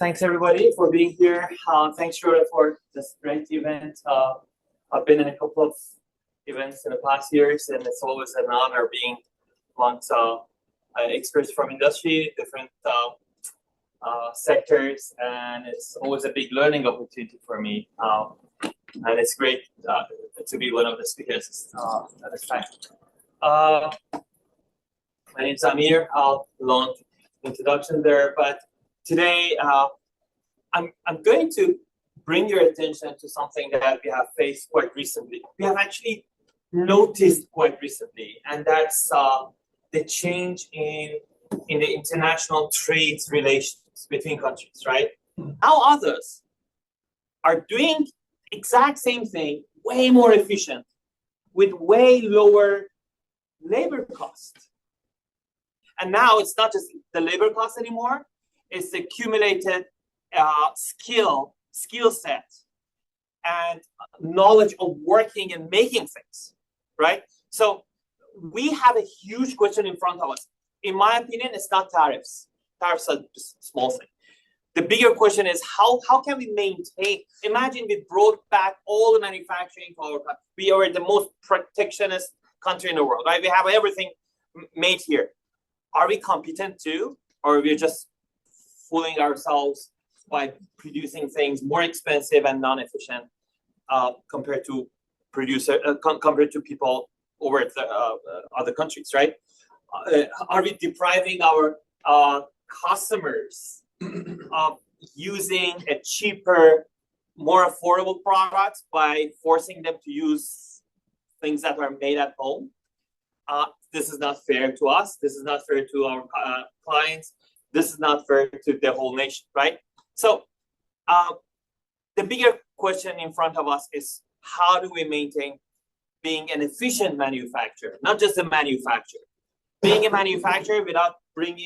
Thanks everybody for being here. Thanks Shura for this great event. I've been in a couple of events in the past years, and it's always an honor being amongst experts from industry, different sectors, and it's always a big learning opportunity for me. And it's great to be one of the speakers at this time. My name is Amir. Long introduction there, but today I'm going to bring your attention to something that we have faced quite recently. We have actually noticed quite recently, and that's the change in the international trade relations between countries, right? How others are doing exact same thing, way more efficient, with way lower labor cost. And now it's not just the labor cost anymore, it's the accumulated skill set and knowledge of working and making things, right? So we have a huge question in front of us. In my opinion, it's not tariffs. Tariffs are just a small thing. The bigger question is how can we maintain? Imagine we brought back all the manufacturing to our country. We are the most protectionist country in the world, right? We have everything made here. Are we competent too, or are we just fooling ourselves by producing things more expensive and non-efficient compared to people over the other countries, right? Are we depriving our customers of using a cheaper, more affordable product by forcing them to use things that are made at home? This is not fair to us. This is not fair to our clients. This is not fair to the whole nation, right? So the bigger question in front of us is how do we maintain being an efficient manufacturer, not just a manufacturer. Being a manufacturer without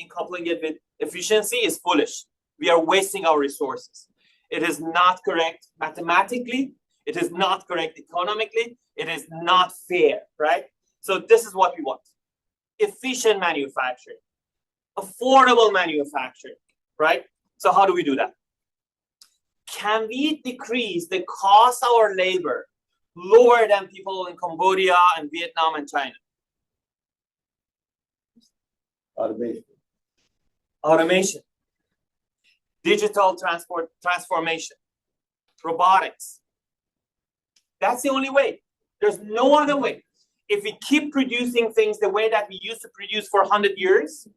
coupling it with efficiency is foolish. We are wasting our resources. It is not correct mathematically. It is not correct economically. It is not fair, right? So this is what we want. Efficient manufacturing, affordable manufacturing, right? So how do we do that? Can we decrease the cost of our labor lower than people in Cambodia and Vietnam and China? Automation. Digital transformation. Robotics. That's the only way. There's no other way. If we keep producing things the way that we used to produce for 100 years,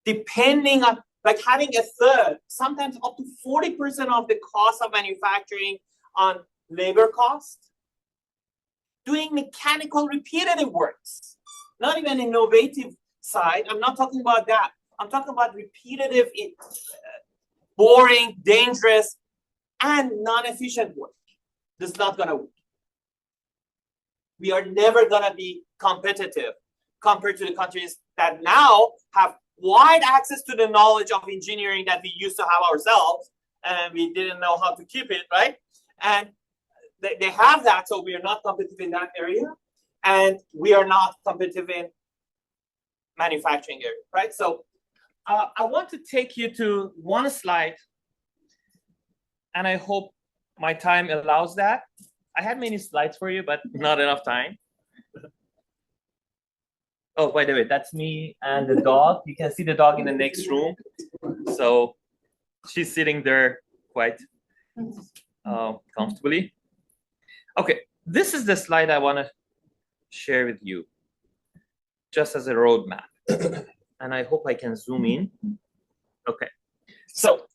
depending on, like having a third, sometimes up to 40% of the cost of manufacturing on labor cost, doing mechanical repetitive works, not even innovative side. I'm not talking about that. I'm talking about repetitive, boring, dangerous, and non-efficient work. This is not going to work. We are never going to be competitive compared to the countries that now have wide access to the knowledge of engineering that we used to have ourselves, and we didn't know how to keep it, right? And they have that, so we are not competitive in that area, and we are not competitive in manufacturing area, right? So I want to take you to one slide, and I hope my time allows that. I had many slides for you, but not enough time. Oh, by the way, that's me and the dog. You can see the dog in the next room. So she's sitting there quite comfortably. Okay, this is the slide I want to share with you, just as a roadmap. And I hope I can zoom in. Okay, so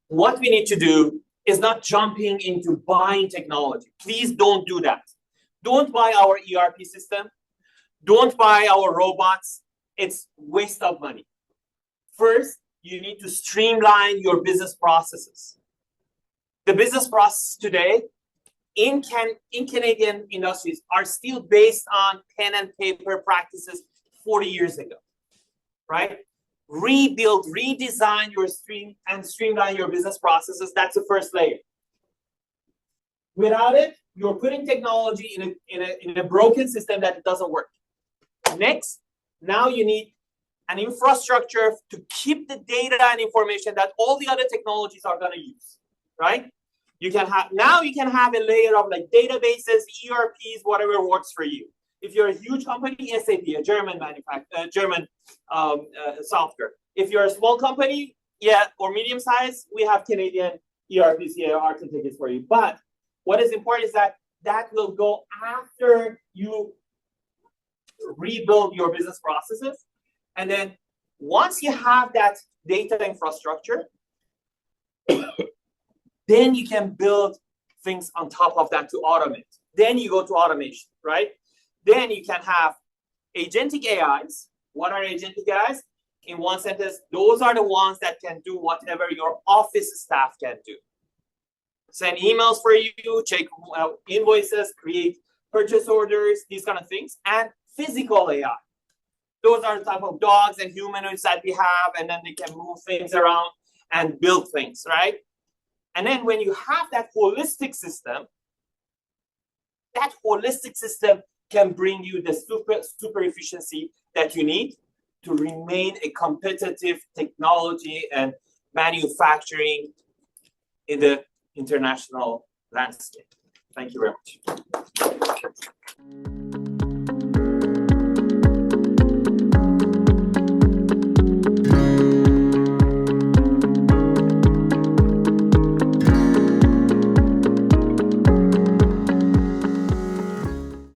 what we need to do is not jumping into buying technology. Please don't do that. Don't buy our ERP system. Don't buy our robots. It's waste of money. First, you need to streamline your business processes. The business processes today in Canadian industries are still based on pen and paper practices 40 years ago, right? Rebuild, redesign your streamline your business processes. That's the first layer. Without it, you're putting technology in a broken system that doesn't work. Next, now you need an infrastructure to keep the data and information that all the other technologies are going to use, right? You can have a layer of like databases, ERPs, whatever works for you. If you're a huge company, SAP, a German software. If you're a small company, or medium size, we have Canadian ERPs here. Artintech is for you. But what is important is that will go after you rebuild your business processes. And then once you have that data infrastructure, then you can build things on top of that to automate. Then you go to automation, right? Then you can have agentic AIs. What are agentic AIs? In one sentence, those are the ones that can do whatever your office staff can do. Send emails for you, check invoices, create purchase orders, these kind of things. And physical AI. Those are the type of dogs and humanoids that we have, and then they can move things around and build things, right? And then when you have that holistic system can bring you the super efficiency that you need to remain a competitive technology and manufacturing in the international landscape. Thank you very much.